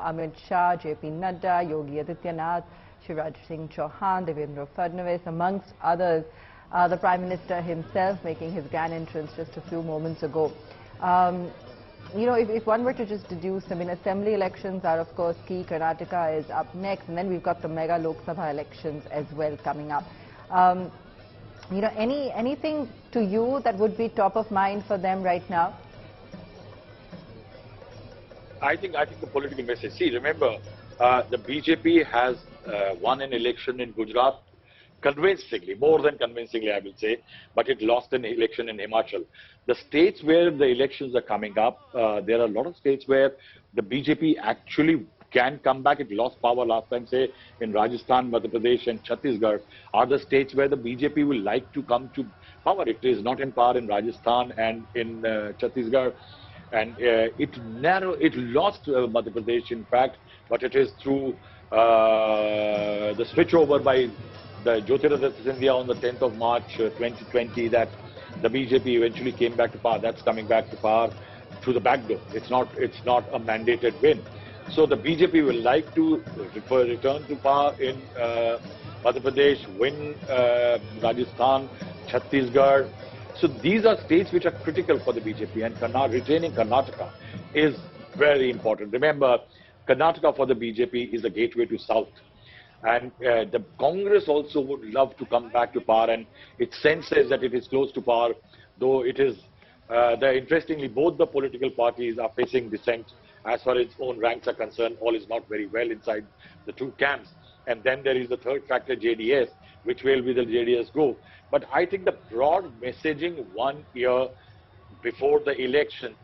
Amit Shah, JP Nadda, Yogi Adityanath, Shivraj Singh Chauhan, Devendra Fadnavis, amongst others. The Prime Minister himself making his grand entrance just a few moments ago. If one were to just deduce, I mean, assembly elections are of course key. Karnataka is up next, and then we've got the mega Lok Sabha elections as well coming up. Anything to you that would be top of mind for them right now? I think the political message. See, remember, the BJP has won an election in Gujarat convincingly, more than convincingly, I will say, but it lost an election in Himachal. The states where the elections are coming up, there are a lot of states where the BJP actually can come back. It lost power last time, say, in Rajasthan, Madhya Pradesh and Chhattisgarh are the states where the BJP will like to come to power. It is not in power in Rajasthan and in Chhattisgarh. And it lost Madhya Pradesh, in fact, but it is through the switchover by the Jyotiraditta Scindia on the 10th of March 2020 that the BJP eventually came back to power. That's coming back to power through the back door. It's not a mandated win. So the BJP will like to return to power in Madhya Pradesh, win Rajasthan, Chhattisgarh. So these are states which are critical for the BJP, and retaining Karnataka is very important. Remember, Karnataka for the BJP is a gateway to South. And the Congress also would love to come back to power, and it senses that it is close to power, though it is, interestingly, both the political parties are facing dissent as far as its own ranks are concerned. All is not very well inside the two camps. And then there is the third factor, JDS, which way will the JDS go? But I think the broad messaging 1 year before the election,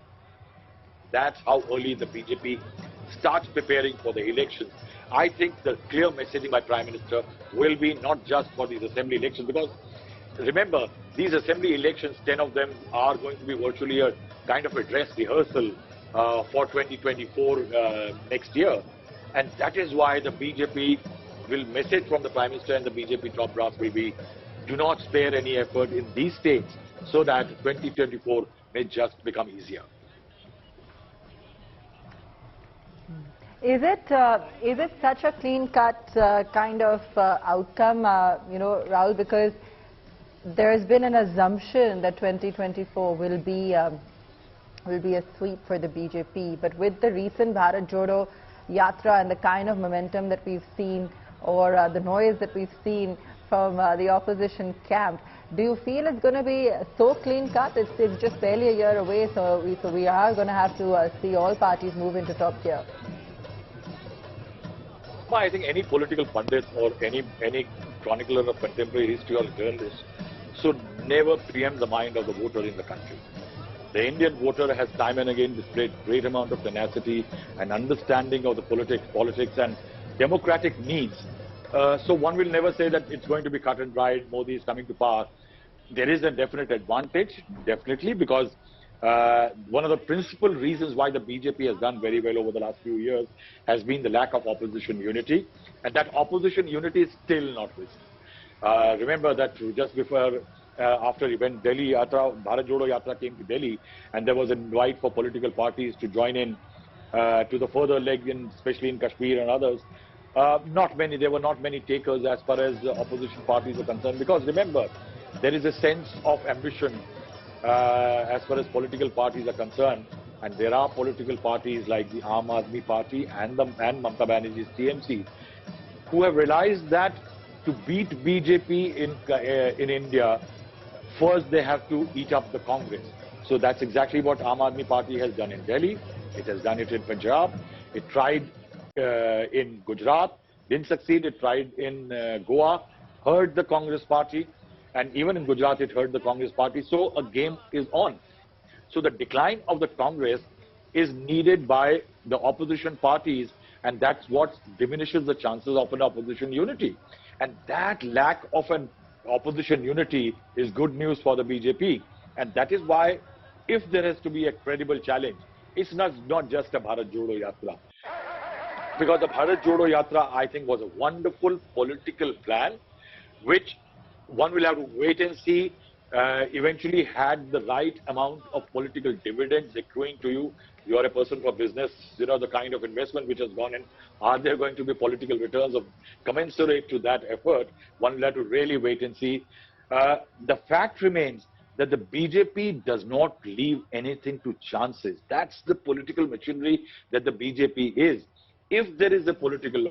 that's how early the BJP starts preparing for the elections. I think the clear messaging by Prime Minister will be not just for these assembly elections, because remember, these assembly elections, 10 of them are going to be virtually a kind of a dress rehearsal for 2024 next year. And that is why the BJP will message from the Prime Minister and the BJP top brass will be, do not spare any effort in these states so that 2024 may just become easier. Is it such a clean-cut kind of outcome, Rahul? Because there has been an assumption that 2024 will be a sweep for the BJP, but with the recent Bharat Jodo Yatra and the kind of momentum that we've seen, or the noise that we've seen from the opposition camp, do you feel it's going to be so clean-cut? It's just barely a year away, so we are going to have to see all parties move into top tier. I think any political pundit or any chronicler of contemporary history or journalist should never preempt the mind of the voter in the country. The Indian voter has time and again displayed great amount of tenacity and understanding of the politics and democratic needs. So one will never say that it's going to be cut and dried, Modi is coming to power. There is a definite advantage, definitely, because one of the principal reasons why the BJP has done very well over the last few years has been the lack of opposition unity, and that opposition unity is still not visible. Remember that just before, after when Delhi Yatra, Bharat Jodo Yatra came to Delhi, and there was an invite for political parties to join in to the further leg, especially in Kashmir and others. There were not many takers as far as opposition parties are concerned, because remember, there is a sense of ambition as far as political parties are concerned, and there are political parties like the Aam Aadmi Party and Mamata Banerjee's TMC who have realized that to beat BJP in India, first they have to eat up the Congress. So that's exactly what Aam Aadmi Party has done in Delhi. It has done it in Punjab. It tried in Gujarat, didn't succeed. It tried in Goa, hurt the Congress Party. And even in Gujarat, it hurt the Congress Party. So a game is on. So the decline of the Congress is needed by the opposition parties, and that's what diminishes the chances of an opposition unity. And that lack of an opposition unity is good news for the BJP. And that is why, if there has to be a credible challenge, it's not just a Bharat Jodo Yatra. Because the Bharat Jodo Yatra, I think, was a wonderful political plan, which one will have to wait and see, eventually had the right amount of political dividends accruing to you You are a person for business. You know, the kind of investment which has gone in. Are there going to be political returns of commensurate to that effort? One will have to really wait and see. The fact remains that the BJP does not leave anything to chances. That's the political machinery that the BJP is. If there is a political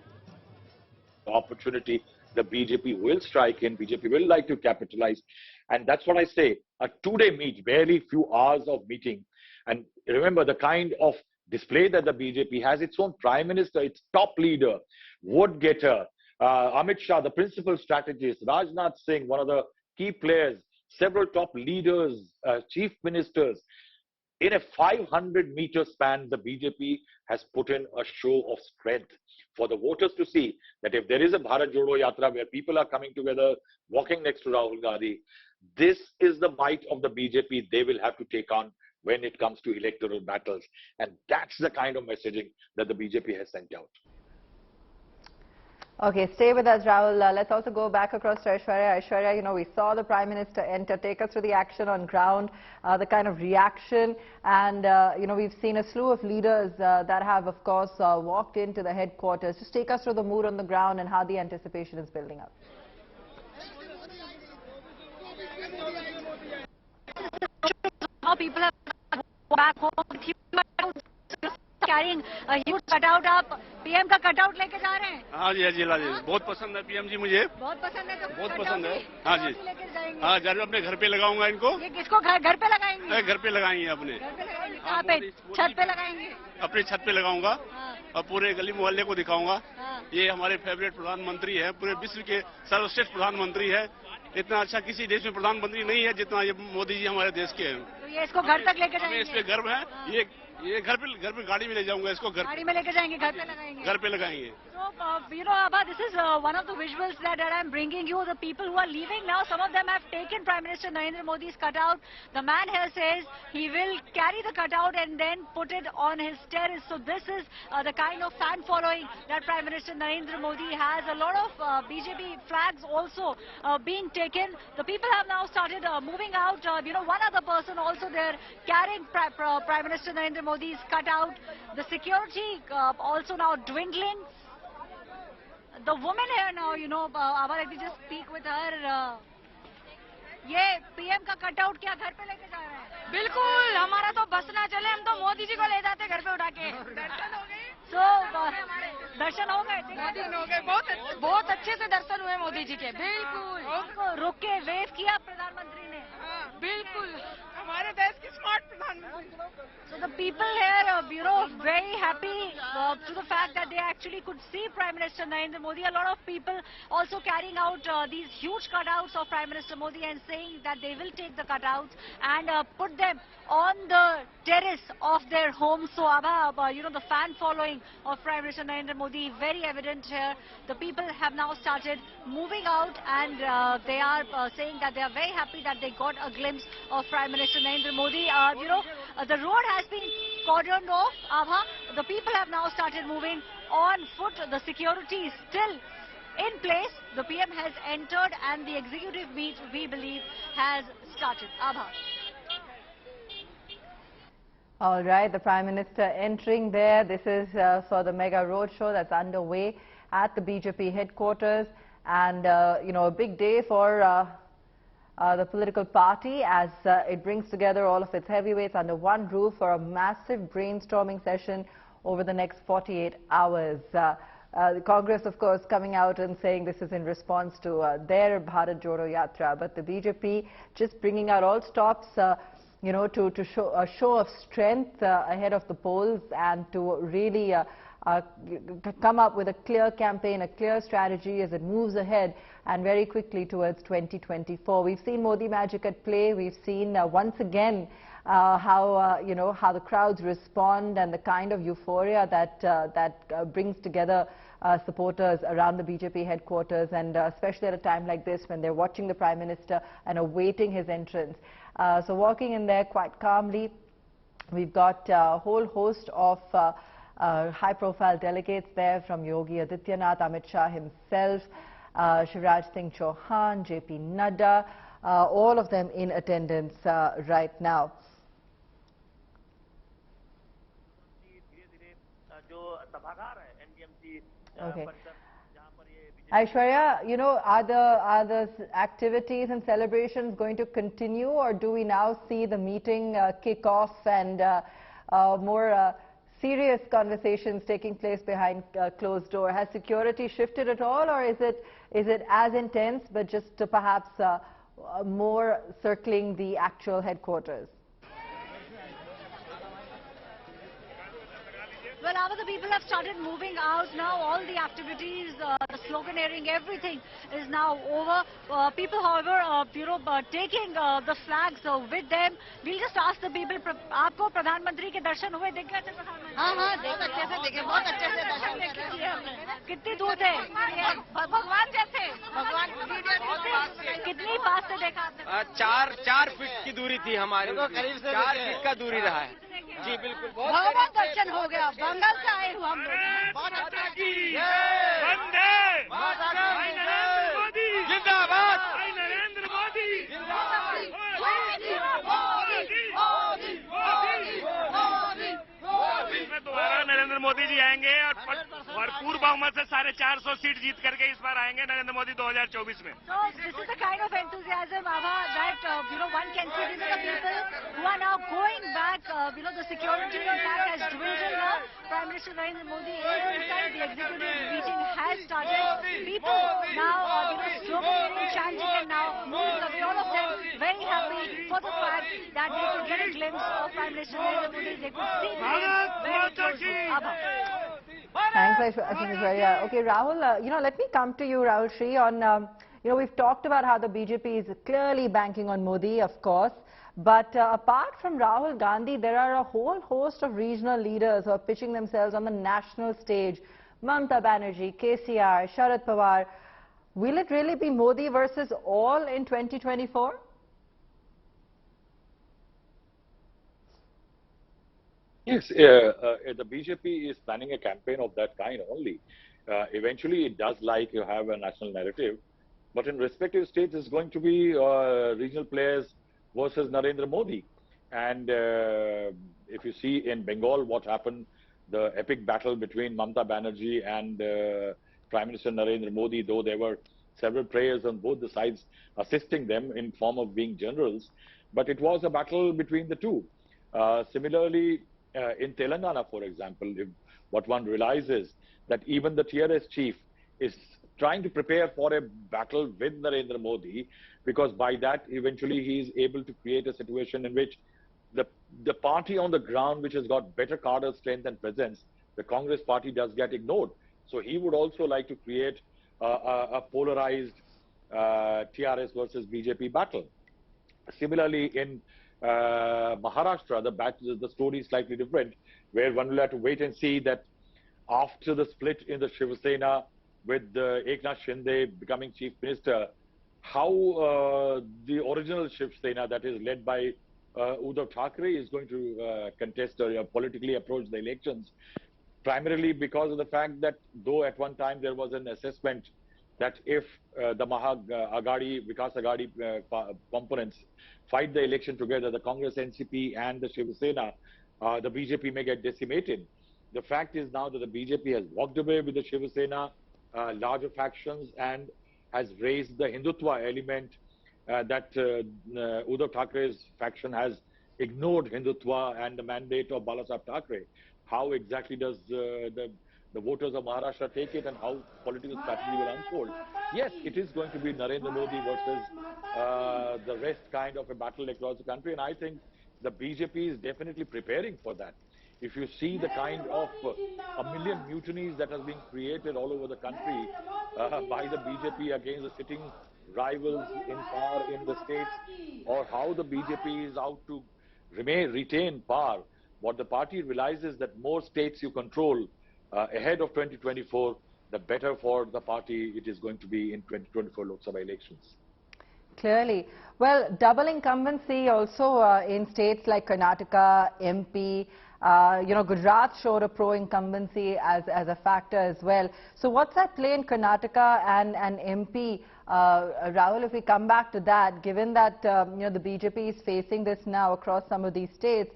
opportunity, the BJP will strike in, BJP will like to capitalize. And that's what I say, a two-day meet, barely few hours of meeting. And remember the kind of display that the BJP has, its own prime minister, its top leader, vote getter, Amit Shah, the principal strategist, Rajnath Singh, one of the key players, several top leaders, chief ministers. In a 500-meter span, the BJP has put in a show of strength for the voters to see that if there is a Bharat Jodo Yatra where people are coming together, walking next to Rahul Gandhi, this is the might of the BJP they will have to take on when it comes to electoral battles. And that's the kind of messaging that the BJP has sent out. Okay, stay with us, Rahul. Let's also go back across to Aishwarya. Aishwarya, you know, we saw the Prime Minister enter. Take us through the action on ground, the kind of reaction. And, you know, we've seen a slew of leaders that have, of course, walked into the headquarters. Just take us through the mood on the ground and how the anticipation is building up. How people have back home carrying a huge cutout up. PM का cutout लेके जा रहे हैं। हाँ जी हाँ जी बहुत पसंद है पीएम जी मुझे। बहुत पसंद है तो बहुत पसंद है। हाँ जी लेके जाएंगे। हाँ जरूर अपने घर पे लगाऊंगा इनको। ये किसको घर पे लगाएंगे? घर पे लगाएंगे अपने। घर पे लगाएंगे। कहाँ पे? छत पे लगाएंगे। अपनी छत पे लगाऊंगा और पूरे गली मोहल्ले को दिखाऊंगा। ये हमारे फेवरेट प्रधानमंत्री है, पूरे विश्व के सर्वश्रेष्ठ प्रधानमंत्री है। इतना अच्छा किसी देश में प्रधानमंत्री नहीं है जितना ये मोदी जी हमारे देश के हैं। तो ये इसको घर तक लेके जाएंगे। इस पे गर्व है। ये घर पे गाड़ी में ले जाऊंगा इसको। गाड़ी में लेके जाएंगे, घर पे लगाएंगे। घर पे लगाएंगे। So, you know, Abha, this is one of the visuals that I'm bringing you. The people who are leaving now, some of them have taken Prime Minister Narendra Modi's cutout. The man here says he will carry the cutout and then put it on his terrace. So this is the kind of fan following that Prime Minister Narendra Modi has. A lot of BJP flags also being taken. The people have now started moving out. You know, one other person also there carrying Prime Minister Narendra Modi's cutout. The security also now dwindling. The woman here now, you know, Abha, let me just speak with her. ये PM का cutout क्या घर पे लेके जा रहे हैं? बिल्कुल, हमारा तो बस ना चले, हम तो मोदी जी को ले जाते घर पे उठा के। दर्शन हो गए? दर्शन हो गए? दर्शन हो गए, बहुत अच्छे से दर्शन हुए मोदी जी के। बिल्कुल। रुक के वेव किया प्रधानमंत्री ने। बिल्कुल, हमारे देश के स्मार्ट प्रधानमंत्री। So the people here, you know, very happy to the fact that they actually could see Prime Minister Narendra Modi. A lot of people also carrying out these huge cutouts of Prime Minister Modi and saying that they will take the cutouts and put them on the terrace of their homes. So, Abha, you know, the fan following of Prime Minister Narendra Modi very evident here. The people have now started moving out and they are saying that they are very happy that they got a glimpse of Prime Minister Narendra Modi. You know, the road has been cordoned off, Abha. The people have now started moving on foot. The security is still in place. The PM has entered and the executive meet, we believe, has started. Abha. All right, the Prime Minister entering there. This is for the mega roadshow that's underway at the BJP headquarters. And, you know, a big day for the political party as it brings together all of its heavyweights under one roof for a massive brainstorming session over the next 48 hours. The Congress, of course, coming out and saying this is in response to their Bharat Jodo Yatra. But the BJP just bringing out all stops, you know, to show a show of strength ahead of the polls and to really come up with a clear campaign, a clear strategy as it moves ahead and very quickly towards 2024. We've seen Modi magic at play. We've seen once again how you know, how the crowds respond and the kind of euphoria that brings together supporters around the BJP headquarters, and especially at a time like this when they're watching the Prime Minister and awaiting his entrance. So walking in there quite calmly, we've got a whole host of high-profile delegates there from Yogi Adityanath, Amit Shah himself, Shivraj Singh Chauhan, JP Nadda, all of them in attendance right now. सभागार है NDMC Okay. परिसर जहाँ पर ये Aishwarya, you know, are the activities and celebrations going to continue, or do we now see the meeting kick off and more serious conversations taking place behind closed door? Has security shifted at all, or is it as intense but just perhaps more circling the actual headquarters? Well, now the people have started moving out now. All the activities, the sloganeering, everything is now over. People, however, taking the flags with them. We'll just ask the people. आपको प्रधानमंत्री के दर्शन हुए? देख गए थे प्रधानमंत्री? हाँ हाँ बहुत अच्छे से देखे, बहुत अच्छे से दर्शन किए हमने। कितनी दूर थे? भगवान जैसे, भगवान कितनी पास से देखा आपने? 4 फीट की दूरी थी हमारी, 4 फीट का दूरी रहा है। जी बिल्कुल, भगवान दर्शन हो गया। बंगाल से आए हुए हम लोग। जिंदाबाद नरेंद्र मोदी इसमें दोबारा नरेंद्र मोदी जी आएंगे और भरपूर बहुमत से 450 सीट जीत करके इस बार आएंगे नरेंद्र मोदी 2024 में। So this is the kind of enthusiasm, Abha, that one can see. These are the people who are now going back. The security in fact has dwindled now. Prime Minister Narendra Modi is inside. The executive meeting has started. People now, sloganeering, chanting, and now moving away. All of them very happy for the fact that they could get a glimpse of Prime Minister Narendra Modi. They could see him very closely. Abha. Thanks, Aishwarya. Okay, Rahul, let me come to you, Rahul Shri, on, we've talked about how the BJP is clearly banking on Modi, of course, but apart from Rahul Gandhi, there are a whole host of regional leaders who are pitching themselves on the national stage. Mamata Banerjee, KCR, Sharad Pawar. Will it really be Modi versus all in 2024? Yes, the BJP is planning a campaign of that kind only. Eventually, it does like you have a national narrative, but in respective states, it's going to be regional players versus Narendra Modi. And if you see in Bengal what happened, the epic battle between Mamata Banerjee and Prime Minister Narendra Modi, though there were several players on both the sides assisting them in form of being generals, but it was a battle between the two. Similarly, in Telangana, for example, what one realizes that even the TRS chief is trying to prepare for a battle with Narendra Modi, because by that eventually he is able to create a situation in which the party on the ground, which has got better cadre strength and presence, the Congress party does get ignored. So he would also like to create a polarized TRS versus BJP battle. Similarly, in Maharashtra, the story is slightly different, where one will have to wait and see that after the split in the Shiv Sena with Eknath Shinde becoming chief minister, how the original Shiv Sena, that is led by Uddhav Thackeray, is going to contest or politically approach the elections, primarily because of the fact that though at one time there was an assessment that if the Vikas Aghadi components fight the election together, the Congress, NCP and the Shiv Sena, the BJP may get decimated. The fact is now that the BJP has walked away with the Shiv Sena, larger factions, and has raised the Hindutva element that Uddhav Thackeray's faction has ignored Hindutva and the mandate of Balasaheb Thackeray. How exactly does the voters of Maharashtra take it, and how political strategy will unfold? Yes, it is going to be Narendra Modi versus the rest kind of a battle across the country, and I think the BJP is definitely preparing for that. If you see the kind of a million mutinies that has been created all over the country by the BJP against the sitting rivals in power in the states, or how the BJP is out to retain power, what the party realizes that more states you control ahead of 2024, the better for the party it is going to be in 2024 Lok Sabha elections. Clearly. Well, double incumbency also in states like Karnataka, MP, Gujarat showed a pro-incumbency as a factor as well. So what's that play in Karnataka and MP? Rahul, if we come back to that, given that the BJP is facing this now across some of these states,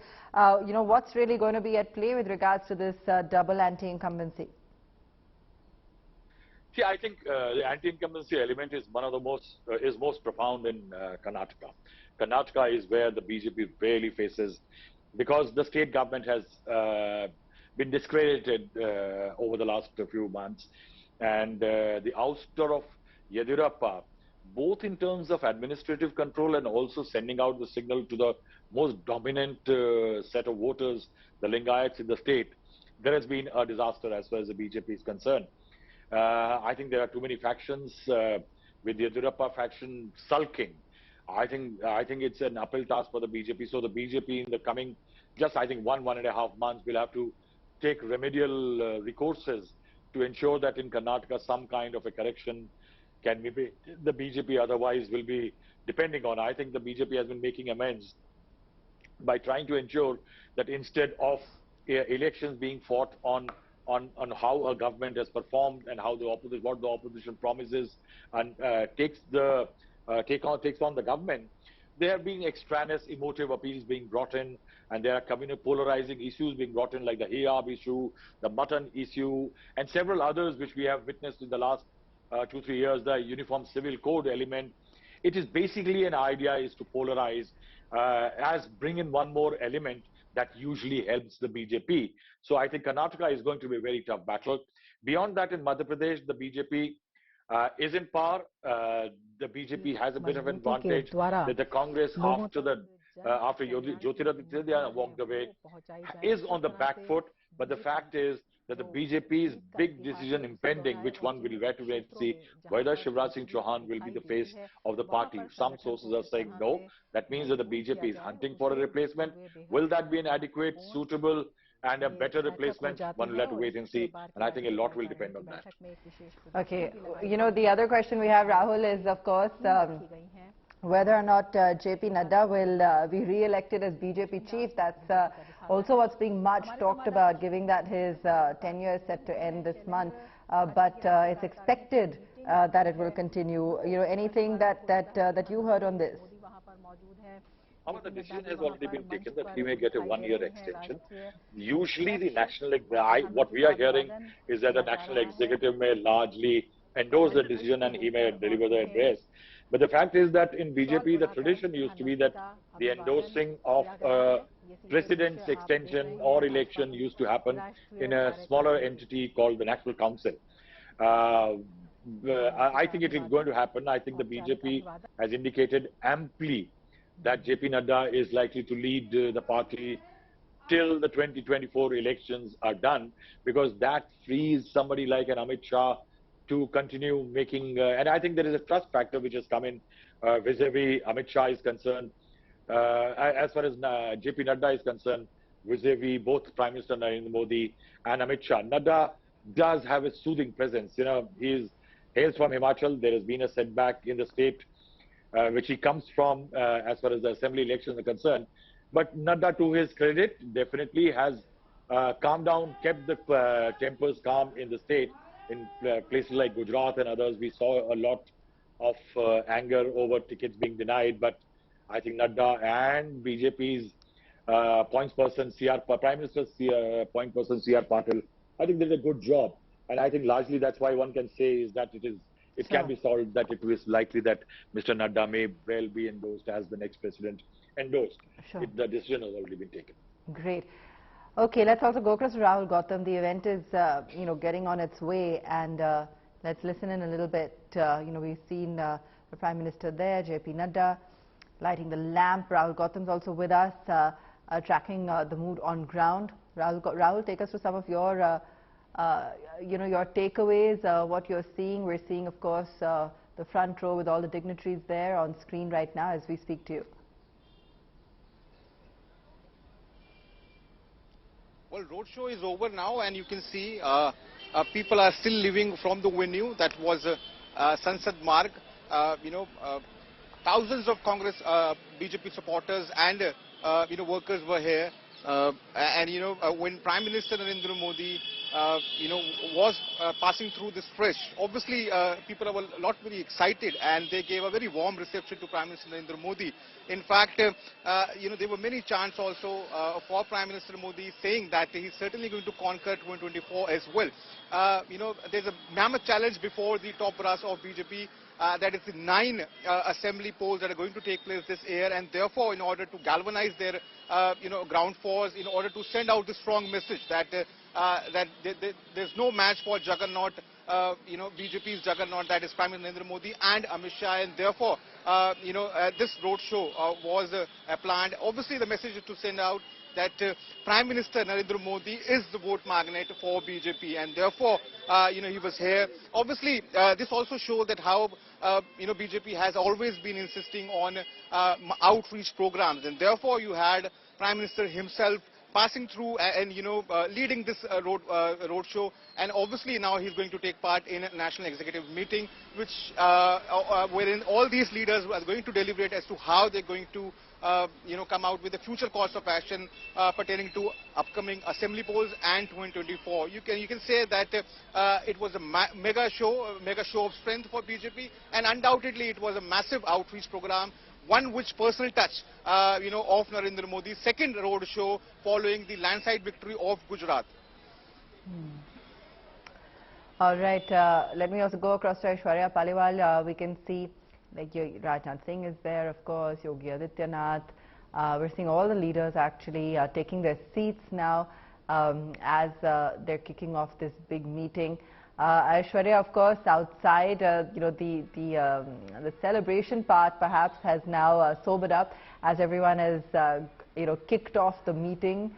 you know, what's really going to be at play with regards to this double anti-incumbency? See, I think the anti-incumbency element is one of the most profound in Karnataka. Karnataka is where the BJP really faces, because the state government has been discredited over the last few months, and the ouster of Yediyurappa, both in terms of administrative control and also sending out the signal to the most dominant set of voters, the Lingayats in the state, there has been a disaster as far as the BJP is concerned. I think there are too many factions, with the Yediyurappa faction sulking. I think it's an uphill task for the BJP. So the BJP in the coming, just I think 1.5 months, will have to take remedial recourses to ensure that in Karnataka some kind of a correction can be made. The BJP otherwise will be depending on. I think the BJP has been making amends by trying to ensure that instead of elections being fought on how a government has performed and how what the opposition promises and takes on the government, there are being extraneous emotive appeals being brought in, and there are polarizing issues being brought in, like the hijab issue, the mutton issue, and several others which we have witnessed in the last 2-3 years, the uniform civil code element. It is basically an idea is to polarize, as bring in one more element that usually helps the BJP. So I think Karnataka is going to be a very tough battle. Beyond that, in Madhya Pradesh, the BJP is in power. The BJP has a bit of an advantage that the Congress, after Jyotiraditya walked away, is on the back foot. But the fact is that the BJP's big decision impending, which one will wait to see, whether Shivraj Singh Chauhan will be the face of the party. Some sources are saying no. That means that the BJP is hunting for a replacement. Will that be an adequate, suitable, and a better replacement? One will have to wait and see. And I think a lot will depend on that. Okay. You know, the other question we have, Rahul, is of course whether or not JP Nadda will be re-elected as BJP chief. That's also what's being much talked about, given that his tenure is set to end this month. But it's expected that it will continue. You know, anything that you heard on this? The decision has already been taken that he may get a 1-year extension. Usually the what we are hearing is that the National Executive may largely endorse the decision and he may deliver the address. But the fact is that in BJP, the tradition used to be that the endorsing of president's extension or election used to happen in a smaller entity called the National Council. I think it is going to happen. I think the BJP has indicated amply that JP Nadda is likely to lead the party till the 2024 elections are done, because that frees somebody like an Amit Shah to continue making, and I think there is a trust factor which has come in vis-a-vis Amit Shah is concerned, as far as JP Nadda is concerned, vis-a-vis both Prime Minister Narendra Modi and Amit Shah. Nadda does have a soothing presence. You know, he hails from Himachal. There has been a setback in the state which he comes from as far as the assembly elections are concerned. But Nadda, to his credit, definitely has calmed down, kept the tempers calm in the state. In places like Gujarat and others, we saw a lot of anger over tickets being denied. But I think Nadda and BJP's points person, Prime Minister's point person, C.R. Patil, I think they did a good job. And I think largely that's why one can say is that it can be solved, that it is likely that Mr. Nadda may well be endorsed as the next president endorsed. Sure. The decision has already been taken. Great. Okay, let's also go across to Rahul Gautam. The event is, getting on its way, and let's listen in a little bit. We've seen the Prime Minister there, JP Nadda, lighting the lamp. Rahul Gautam's also with us, tracking the mood on ground. Rahul, take us to some of your, your takeaways, what you're seeing. We're seeing, of course, the front row with all the dignitaries there on screen right now as we speak to you. Well, roadshow is over now, and you can see people are still leaving from the venue. That was Sansad Marg. Thousands of Congress, BJP supporters and workers were here. When Prime Minister Narendra Modi was passing through this stretch. Obviously, people were a lot very excited, and they gave a very warm reception to Prime Minister Narendra Modi. In fact, there were many chants also for Prime Minister Modi saying that he's certainly going to conquer 2024 as well. There's a mammoth challenge before the top brass of BJP. That is the 9 assembly polls that are going to take place this year, and therefore, in order to galvanize their, ground force, in order to send out the strong message that there's no match for Juggernaut, BJP's Juggernaut, that is Prime Minister Narendra Modi and Amit Shah, and therefore, this roadshow was planned. Obviously, the message is to send out that Prime Minister Narendra Modi is the vote magnet for BJP, and therefore, he was here. Obviously, this also shows that how, BJP has always been insisting on outreach programs, and therefore you had Prime Minister himself passing through and, leading this roadshow, and obviously now he's going to take part in a national executive meeting, which wherein all these leaders are going to deliberate as to how they're going to come out with the future course of action pertaining to upcoming assembly polls and 2024. You can say that it was a mega show of strength for BJP, and undoubtedly it was a massive outreach program, one which personal touch, of Narendra Modi's second road show following the landslide victory of Gujarat. All right, let me also go across to Aishwarya Paliwal. We can see like Rajnath Singh is there, of course, Yogi Adityanath. We're seeing all the leaders actually taking their seats now as they're kicking off this big meeting. Aishwarya, of course, outside, the celebration part perhaps has now sobered up as everyone has, kicked off the meeting.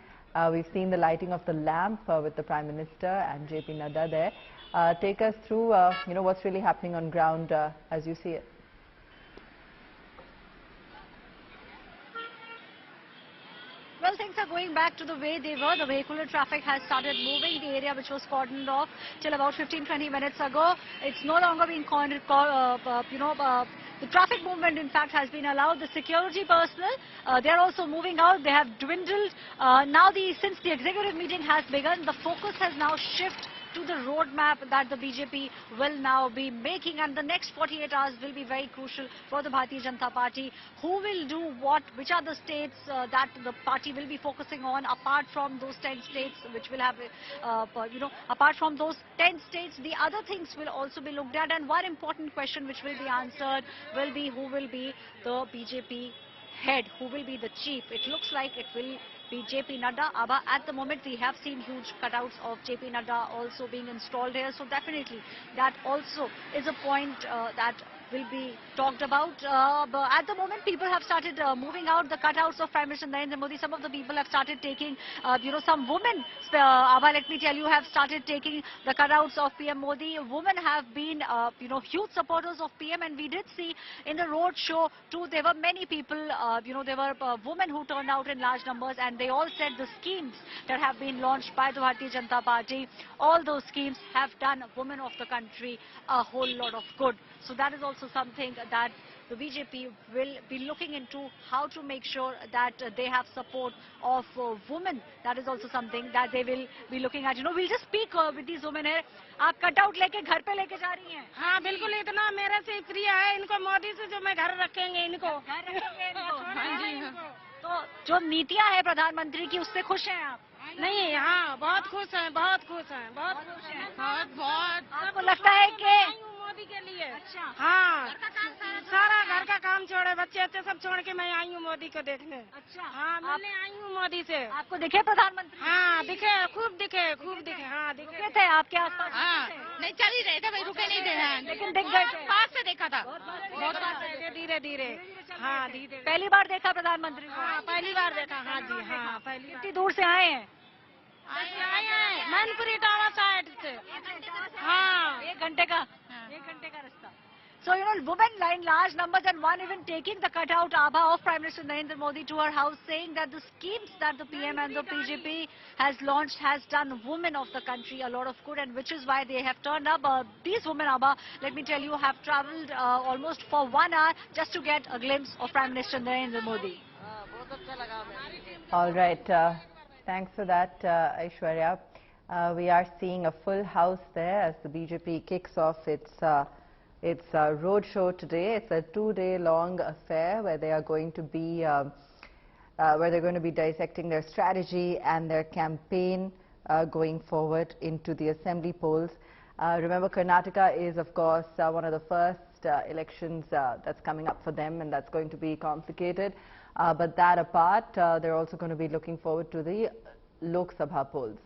We've seen the lighting of the lamp with the Prime Minister and JP Nadda there. Take us through, what's really happening on ground as you see it. Well, things are going back to the way they were. The vehicular traffic has started moving. The area which was cordoned off till about 15-20 minutes ago, it's no longer being the traffic movement, in fact, has been allowed. The security personnel, they're also moving out. They have dwindled. Now, since the executive meeting has begun, the focus has now shifted to the roadmap that the BJP will now be making, and the next 48 hours will be very crucial for the Bharatiya Janata Party. Who will do what? Which are the states that the party will be focusing on, apart from those 10 states which will have, apart from those 10 states, the other things will also be looked at, and one important question which will be answered will be who will be the BJP head, who will be the chief. It looks like it will be JP Nadda. At the moment, we have seen huge cutouts of JP Nadda also being installed here. So definitely, that also is a point that will be talked about. But at the moment, people have started moving out the cutouts of Prime Minister Narendra Modi. Some of the people have started taking, some women, let me tell you, have started taking the cutouts of PM Modi. Women have been, huge supporters of PM, and we did see in the road show too, there were many people, there were women who turned out in large numbers, and they all said the schemes that have been launched by the Bharatiya Janata Party, all those schemes have done women of the country a whole lot of good. So that is also something that the BJP will be looking into, how to make sure that they have support of women. That is also something that they will be looking at. We'll just speak with these women here. आप cutout लेके घर पे लेके जा रही हैं? हाँ बिल्कुल, इतना मेरे से प्रिय है इनको मोदी से, जो मैं घर रखेंगे इनको। घर रखेंगे इनको। हाँ जी। तो जो नीतियाँ है प्रधानमंत्री की, उससे खुश हैं आप? नहीं, हाँ बहुत खुश हैं, बहुत खुश हैं, बहुत खुश हैं, बहुत। आपको लगता है कि मोदी के लिए? अच्छा। हाँ, सारा घर का काम छोड़े, बच्चे सब छोड़ के मैं आई हूँ मोदी को देखने। अच्छा। हाँ, मिलने आई हूँ मोदी से। आपको दिखे प्रधानमंत्री? हाँ दिखे, खूब दिखे, खूब दिखे। हाँ दिखे थे आपके आसपास? हाँ, नहीं चल ही रहे थे भाई, रुके नहीं थे, लेकिन दिख गए थे। पास से देखा था, बहुत पास से, धीरे धीरे। हाँ धीरे। पहली बार देखा प्रधानमंत्री को? हाँ पहली बार देखा। हाँ जी, हाँ पहली। कितनी दूर से आए हैं? आए हैं मैनपुरी टावर साइड से। हाँ, 1 घंटे का रास्ता. So, women in large numbers, and one even taking the cutout Abha of Prime Minister Narendra Modi to her house, saying that the schemes that the PM and the BJP has launched has done women of the country a lot of good, and which is why they have turned up. These women, Abha, let me tell you, have travelled almost for 1 hour just to get a glimpse of Prime Minister Narendra Modi. All right. Thanks for that, Aishwarya. We are seeing a full house there as the BJP kicks off its roadshow today. It's a 2-day-long affair where they are going to be dissecting their strategy and their campaign going forward into the assembly polls. Remember, Karnataka is, of course, one of the first elections that's coming up for them, and that's going to be complicated. But that apart, they're also going to be looking forward to the Lok Sabha polls.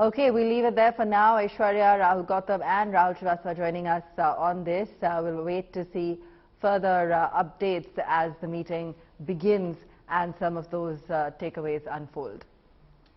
Okay, we'll leave it there for now. Aishwarya, Rahul Gautam and Rahul Srivastava joining us on this. We'll wait to see further updates as the meeting begins and some of those takeaways unfold.